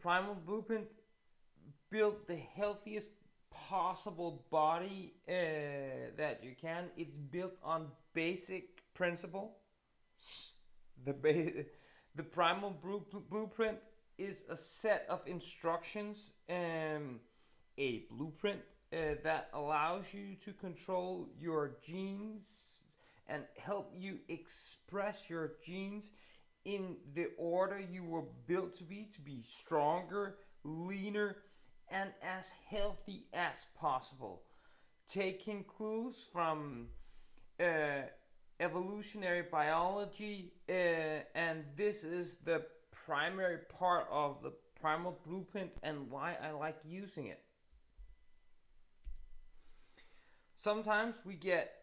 Primal Blueprint build the healthiest possible body that you can. It's built on basic principle. The the Primal Blueprint is a set of instructions, a blueprint that allows you to control your genes and help you express your genes in the order you were built to be stronger, leaner, and as healthy as possible. Taking clues from uh, evolutionary biology, and this is the primary part of the Primal Blueprint and why I like using it. Sometimes we get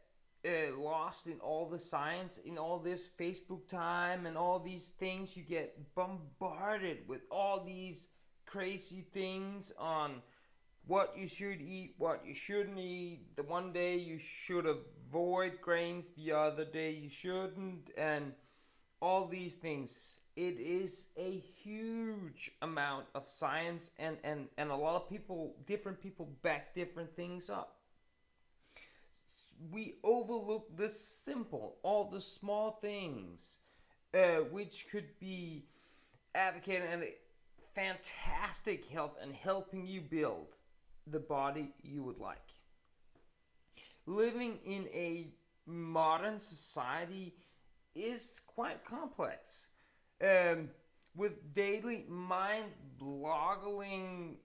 lost in all the science, in all this Facebook time, and all these things. You get bombarded with all these crazy things on what you should eat, what you shouldn't eat. The one day you should avoid grains, the other day you shouldn't, and all these things. It is a huge amount of science, and a lot of people, different people, back different things up. We overlook the simple, all the small things, which could be advocating and fantastic health and helping you build the body you would like. Living in a modern society is quite complex, with daily mind-boggling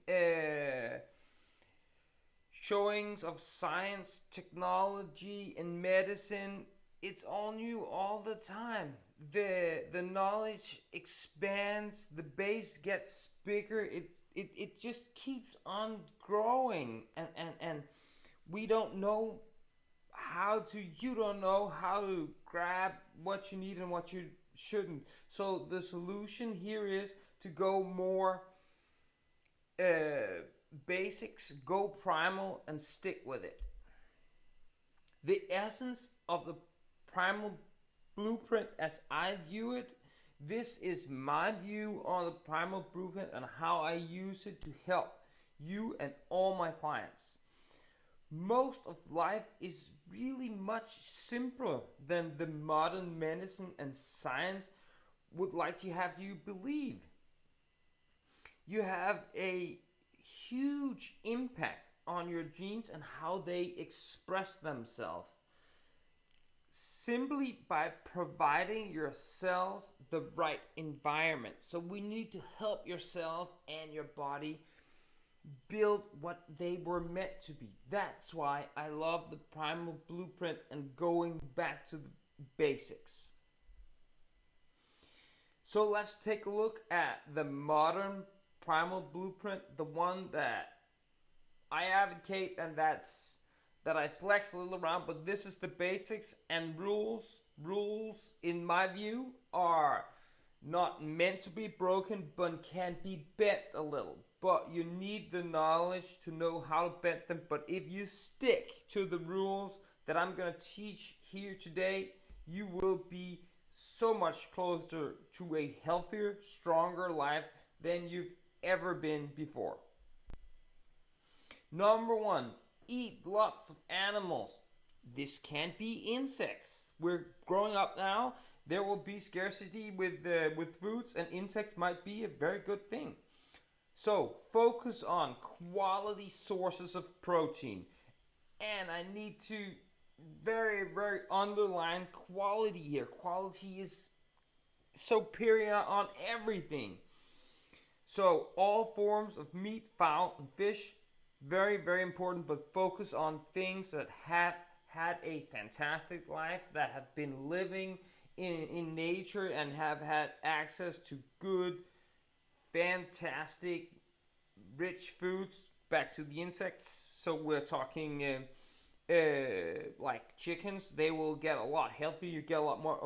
showings of science, technology, and medicine. It's all new all the time. The knowledge expands, the base gets bigger, it just keeps on growing, and we don't know you don't know how to grab what you need and what you shouldn't. So the solution here is to go more basics, go primal, and stick with it. The essence of the Primal Blueprint, as I view it, this is my view on the Primal Blueprint and how I use it to help you and all my clients. Most of life is really much simpler than the modern medicine and science would like to have you believe. You have a huge impact on your genes and how they express themselves simply by providing your cells the right environment. So we need to help your cells and your body build what they were meant to be. That's why I love the Primal Blueprint and going back to the basics. So let's take a look at the modern Primal Blueprint, the one that I advocate and that I flex a little around, but this is the basics and rules. Rules, in my view, are not meant to be broken, but can be bent a little. But you need the knowledge to know how to bend them. But if you stick to the rules that I'm going to teach here today, you will be so much closer to a healthier, stronger life than you've ever been before. Number one, eat lots of animals. This can't be insects. We're growing up now. There will be scarcity with foods, and insects might be a very good thing. So focus on quality sources of protein. And I need to very, very underline quality here. Quality is superior on everything. So all forms of meat, fowl, and fish, very, very important, but focus on things that have had a fantastic life, that have been living in nature and have had access to good, fantastic, rich foods. Back to the insects. So we're talking like chickens. They will get a lot healthier. You get a lot more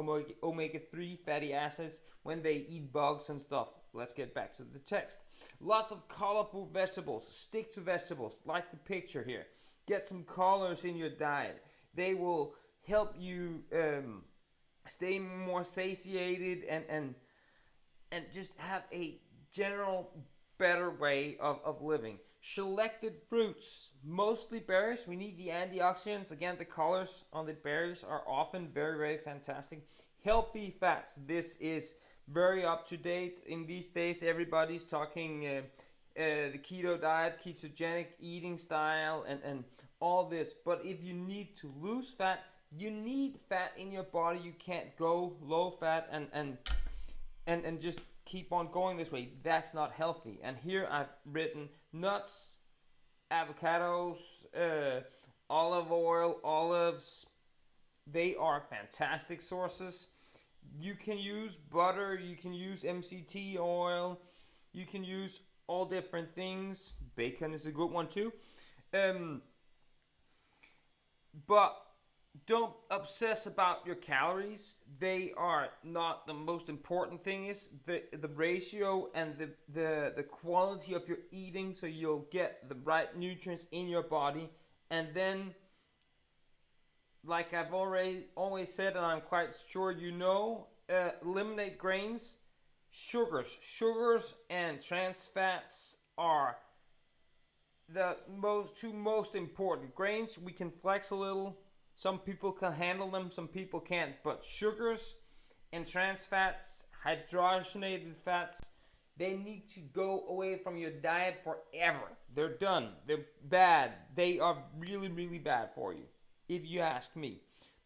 omega-3 fatty acids when they eat bugs and stuff. Let's get back to the text. Lots of colorful vegetables. Stick to vegetables, like the picture here. Get some colors in your diet. They will help you stay more satiated and just have a general better way of living. Selected fruits, mostly berries. We need the antioxidants. Again, the colors on the berries are often very, very fantastic. Healthy fats. This is very up to date in these days. Everybody's talking the keto diet, ketogenic eating style, and all this. But if you need to lose fat, you need fat in your body. You can't go low fat and just keep on going this way. That's not healthy. And here I've written nuts, avocados, olive oil, olives. They are fantastic sources. You can use butter, you can use MCT oil, you can use all different things. Bacon is a good one too. But don't obsess about your calories. They are not the most important thing. Is the ratio and the quality of your eating, so you'll get the right nutrients in your body. And then, like I've always said, and I'm quite sure you know, eliminate grains. Sugars and trans fats are the two most important. Grains, we can flex a little. Some people can handle them, some people can't. But sugars and trans fats, hydrogenated fats, they need to go away from your diet forever. They're done. They're bad. They are really, really bad for you, if you ask me.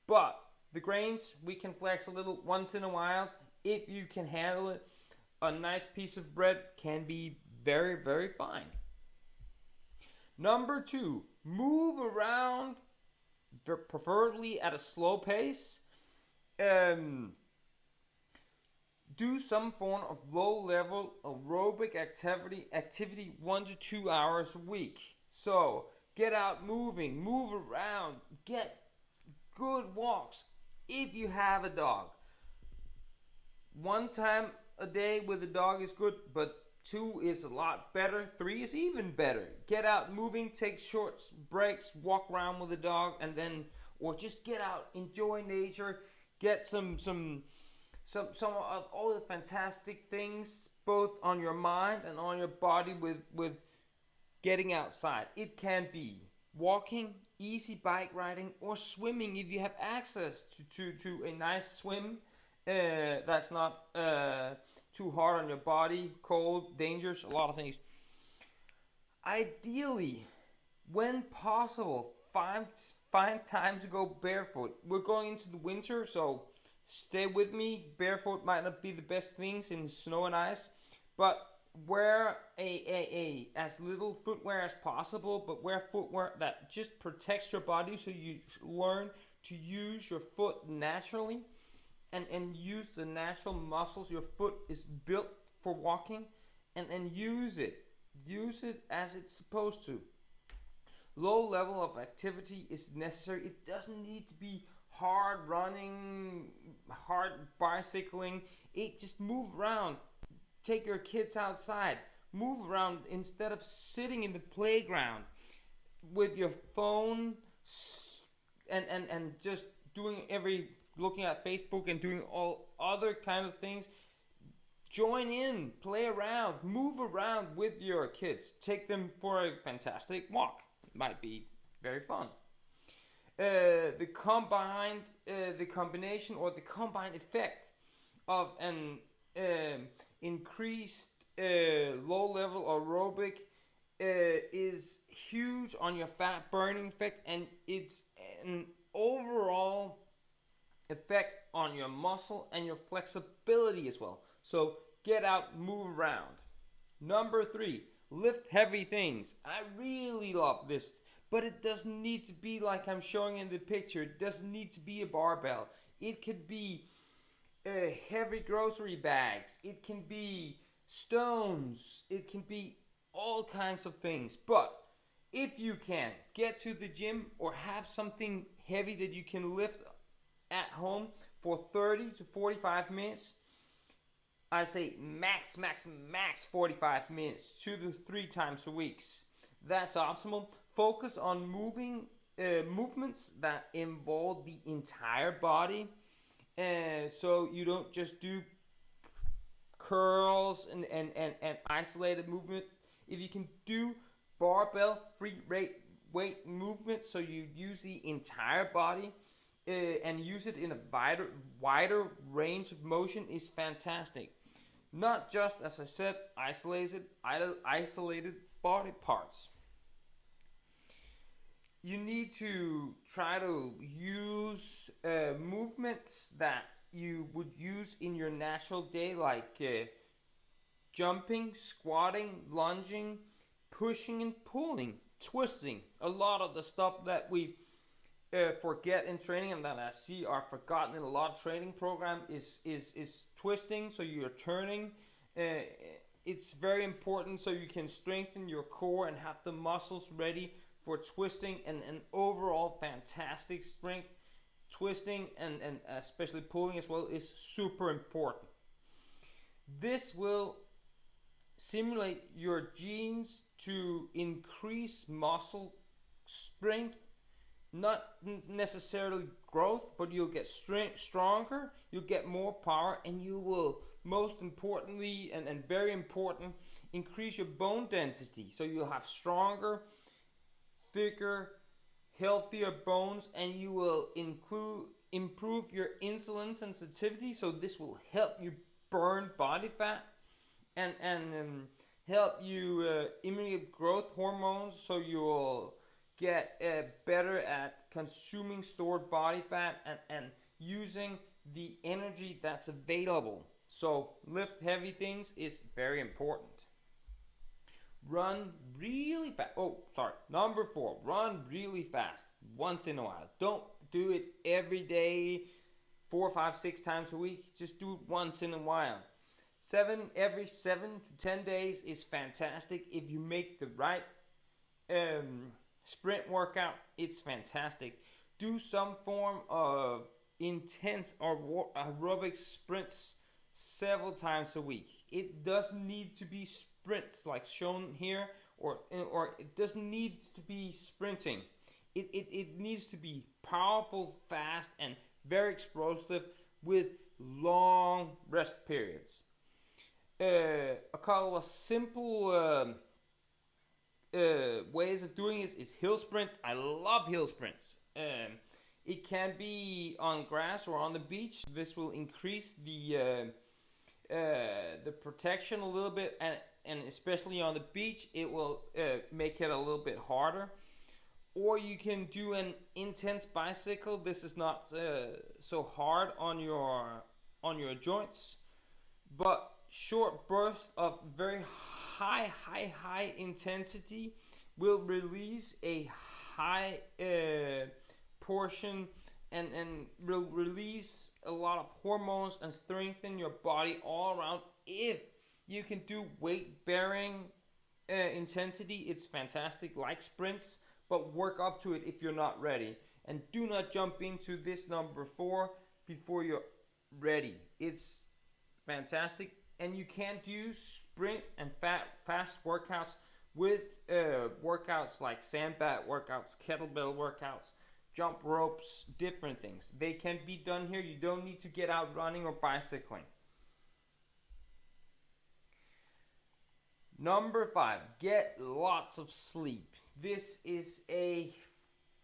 But the grains, we can flex a little once in a while. If you can handle it, a nice piece of bread can be very, very fine. Number 2, move around, preferably at a slow pace. Do some form of low-level aerobic activity 1 to 2 hours a week. So get out moving, move around, get good walks. If you have a dog, 1 time a day with a dog is good, but 2 is a lot better. 3 is even better. Get out moving, take short breaks, walk around with the dog, and then, or just get out, enjoy nature, get some of all the fantastic things, both on your mind and on your body with getting outside. It can be walking, easy bike riding, or swimming if you have access to a nice swim that's not too hard on your body, cold, dangerous, a lot of things. Ideally, when possible, find time to go barefoot. We're going into the winter, so stay with me. Barefoot might not be the best things in snow and ice, but wear a as little footwear as possible, but wear footwear that just protects your body, so you learn to use your foot naturally and use the natural muscles. Your foot is built for walking, and use it as it's supposed to. Low level of activity is necessary. It doesn't need to be hard running, hard bicycling. It just move around. Take your kids outside. Move around instead of sitting in the playground with your phone and just looking at Facebook and doing all other kind of things. Join in, play around, move around with your kids. Take them for a fantastic walk. Might be very fun. The combination or the combined effect of an increased low-level aerobic is huge on your fat burning effect, and it's an overall effect on your muscle and your flexibility as well. So get out, move around. Number 3, lift heavy things. I really love this, but it doesn't need to be like I'm showing in the picture. It doesn't need to be a barbell. It could be heavy grocery bags. It can be stones. It can be all kinds of things. But if you can get to the gym or have something heavy that you can lift at home for 30 to 45 minutes, I say max 45 minutes, 2 to 3 times a week. That's optimal. Focus on movements that involve the entire body, so you don't just do curls and isolated movement. If you can do barbell free weight movement, so you use the entire body and use it in a wider range of motion, is fantastic. Not just, as I said, isolated body parts. You need to try to use movements that you would use in your natural day, like jumping, squatting, lunging, pushing and pulling, twisting. A lot of the stuff that we forget in training and that I see are forgotten in a lot of training program is twisting. So you're turning. It's very important so you can strengthen your core and have the muscles ready for twisting, and an overall fantastic strength. Twisting and especially pulling as well is super important. This will simulate your genes to increase muscle strength, not necessarily growth, but you'll get stronger, you'll get more power, and you will, most importantly and very important, increase your bone density. So you'll have stronger, thicker, healthier bones, and you will improve your insulin sensitivity. So this will help you burn body fat and help you eliminate growth hormones, so you will get better at consuming stored body fat and using the energy that's available. So lift heavy things is very important. Run really fast. Number 4, run really fast once in a while. Don't do it every day, 4, 5, 6 times a week. Just do it once in a while. Every 7 to 10 days is fantastic. If you make the right sprint workout, it's fantastic. Do some form of intense or aerobic sprints several times a week. It doesn't need to be sprints like shown here, or it doesn't need to be sprinting. It needs to be powerful, fast, and very explosive with long rest periods. A couple of simple ways of doing it is hill sprint. I love hill sprints. It can be on grass or on the beach. This will increase the protection a little bit, and especially on the beach, it will make it a little bit harder. Or you can do an intense bicycle. This is not so hard on your joints, but short bursts of very high intensity will release a high portion and will release a lot of hormones and strengthen your body all around. If you can do weight bearing intensity, it's fantastic, like sprints, but work up to it if you're not ready. And do not jump into this number 4 before you're ready. It's fantastic. And you can do sprint and fast workouts with workouts like sandbag workouts, kettlebell workouts, jump ropes, different things. They can be done here. You don't need to get out running or bicycling. Number 5, get lots of sleep. This is a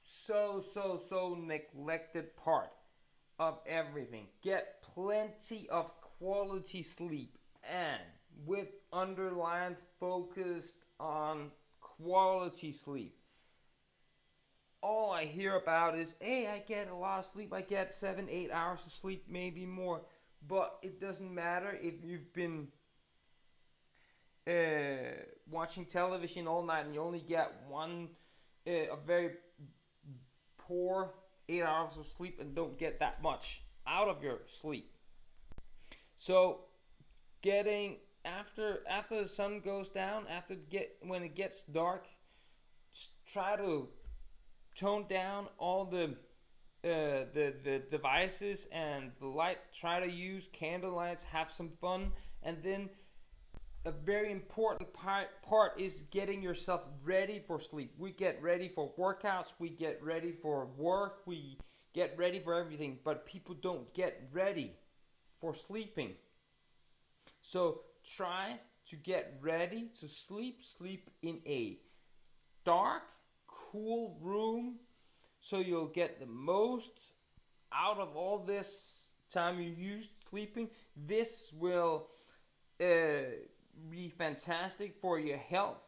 so neglected part of everything. Get plenty of quality sleep, and with underlined focused on quality sleep. All I hear about is, hey, I get a lot of sleep. I get 7-8 hours of sleep, maybe more. But it doesn't matter if you've been watching television all night and you only get a very poor 8 hours of sleep and don't get that much out of your sleep. So getting after the sun goes down, when it gets dark, just try to tone down all the devices and the light. Try to use candle lights, have some fun, and then a very important part is getting yourself ready for sleep. We get ready for workouts, we get ready for work, we get ready for everything, but people don't get ready for sleeping. So try to get ready to sleep. Sleep in a dark, cool room so you'll get the most out of all this time you used sleeping. This will be fantastic for your health,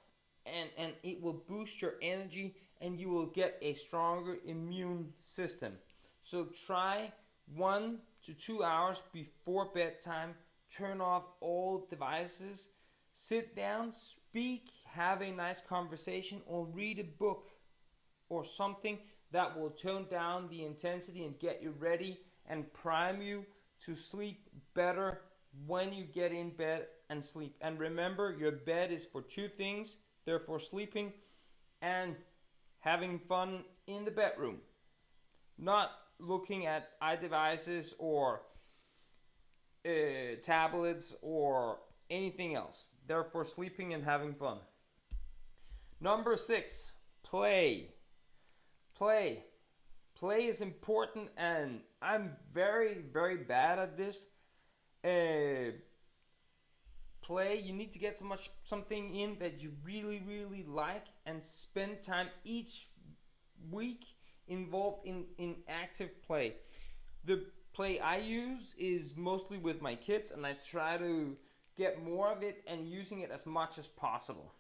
and it will boost your energy, and you will get a stronger immune system. So try 1 to 2 hours before bedtime. Turn off all devices. Sit down, speak, have a nice conversation, or read a book or something that will tone down the intensity and get you ready and prime you to sleep better when you get in bed and sleep. And remember, your bed is for two things. They're for sleeping and having fun in the bedroom, not looking at iDevices or tablets or anything else. They're for sleeping and having fun. Number 6, play. Play. Play is important, and I'm very, very bad at this. Play, you need to get something in that you really, really like, and spend time each week involved in active play. The play I use is mostly with my kids, and I try to get more of it and using it as much as possible.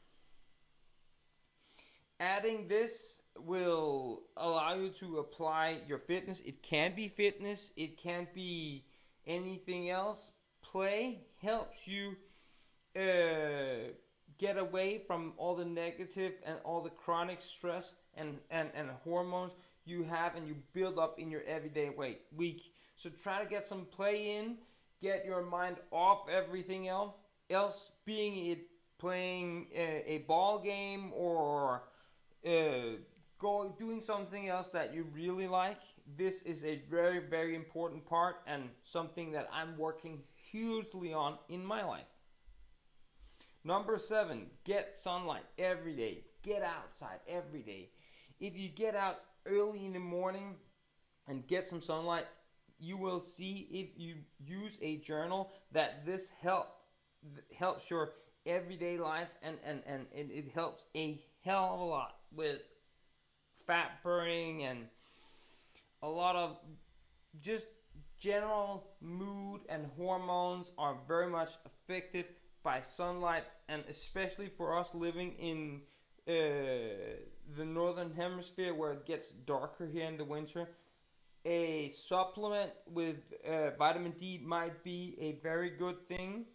Adding this will allow you to apply your fitness. It can be fitness, it can be anything else. Play helps you get away from all the negative and all the chronic stress and hormones you have and you build up in your everyday week. So try to get some play in, get your mind off everything else, being it playing a ball game or doing something else that you really like. This is a very, very important part and something that I'm working hugely on in my life. Number 7, get sunlight every day. Get outside every day. If you get out early in the morning and get some sunlight, you will see, if you use a journal, that this helps your everyday life, and it helps a hell of a lot with fat burning and a lot of just general mood, and hormones are very much affected by sunlight, and especially for us living in the northern hemisphere where it gets darker here in the winter. A supplement with vitamin D might be a very good thing,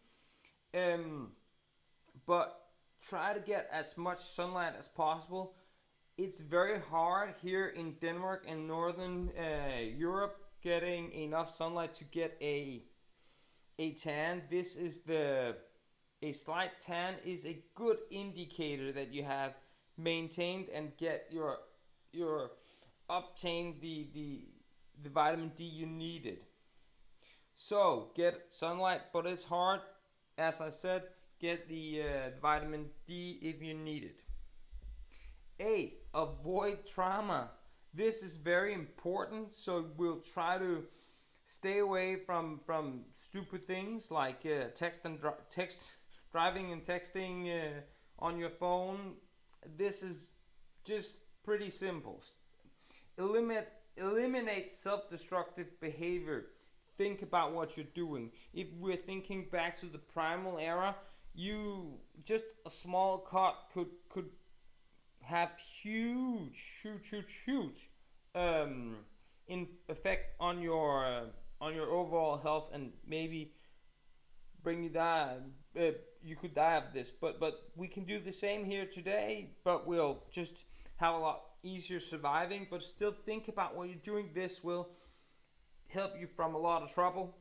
but try to get as much sunlight as possible. It's very hard here in Denmark and northern Europe getting enough sunlight to get a tan. A slight tan is a good indicator that you have maintained and get your obtained the vitamin D you needed. So get sunlight, but it's hard. As I said, get the vitamin D if you need it. 8, avoid trauma. This is very important, so we'll try to stay away from stupid things like driving and texting on your phone. This is just pretty simple. Eliminate self-destructive behavior. Think about what you're doing. If we're thinking back to the primal era, just a small cut could have huge in effect on your overall health, and maybe bring you down. You could die of this, but we can do the same here today, but we'll just have a lot easier surviving. But still think about what you're doing. This will help you from a lot of trouble.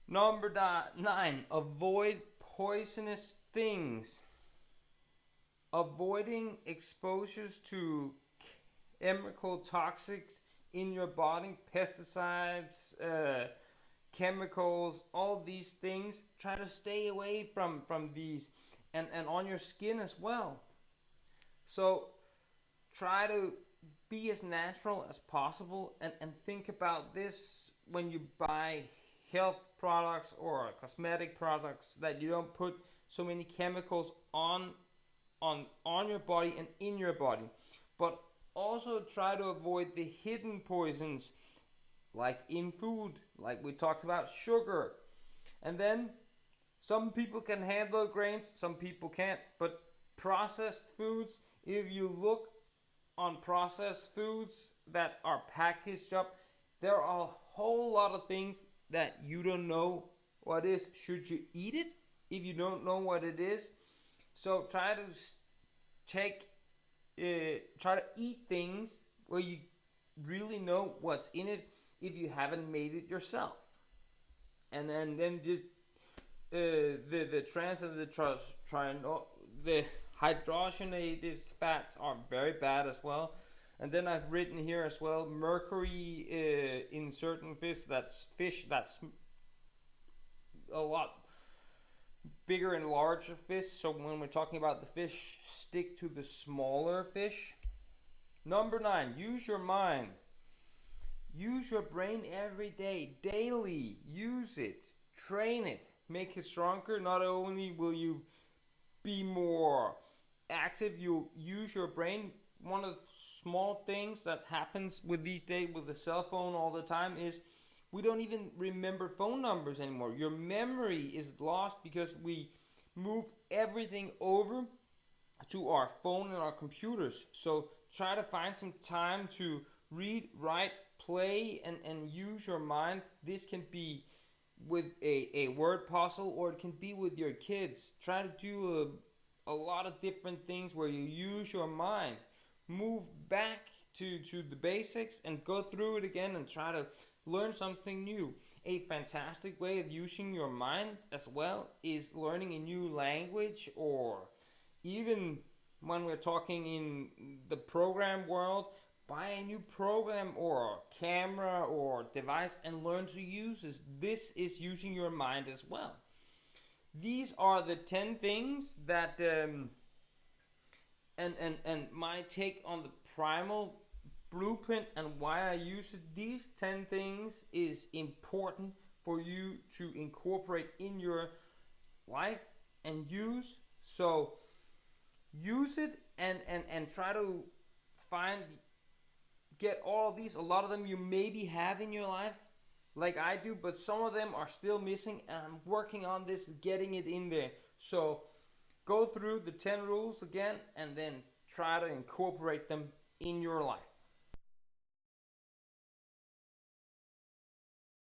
Number 9, avoid poisonous things. Avoiding exposures to chemical toxics in your body, pesticides, chemicals, all these things. Try to stay away from these, and on your skin as well. So try to be as natural as possible, and think about this when you buy health products or cosmetic products, that you don't put so many chemicals on your body and in your body. But also try to avoid the hidden poisons, like in food, like we talked about, sugar. And then some people can handle grains, some people can't. But processed foods, if you look on processed foods that are packaged up, there are a whole lot of things that you don't know what is. Should you eat it if you don't know what it is? So take try to eat things where you really know what's in it if you haven't made it yourself. And then just the trans and the hydrogenated fats are very bad as well. And then I've written here as well, mercury in certain fish that's a lot bigger and larger fish. So when we're talking about the fish, stick to the smaller fish. Number 9, use your mind. Use your brain every day, daily. Use it, train it, make it stronger. Not only will you be more active, you'll use your brain. One of the small things that happens with these days with the cell phone all the time is we don't even remember phone numbers anymore. Your memory is lost because we move everything over to our phone and our computers. So try to find some time to read, write, play, and use your mind. This can be with a word puzzle, or it can be with your kids. Try to do a lot of different things where you use your mind. Move back to the basics and go through it again and try to learn something new. A fantastic way of using your mind as well is learning a new language, or even when we're talking in the program world, buy a new program or camera or device and learn to use it. This is using your mind as well. These are the 10 things that and my take on the Primal Blueprint and why I use it. These 10 things is important for you to incorporate in your life and use. So use it and try to get all of these. A lot of them you maybe have in your life, like I do, but some of them are still missing, and I'm working on this, getting it in there. So go through the 10 rules again and then try to incorporate them in your life.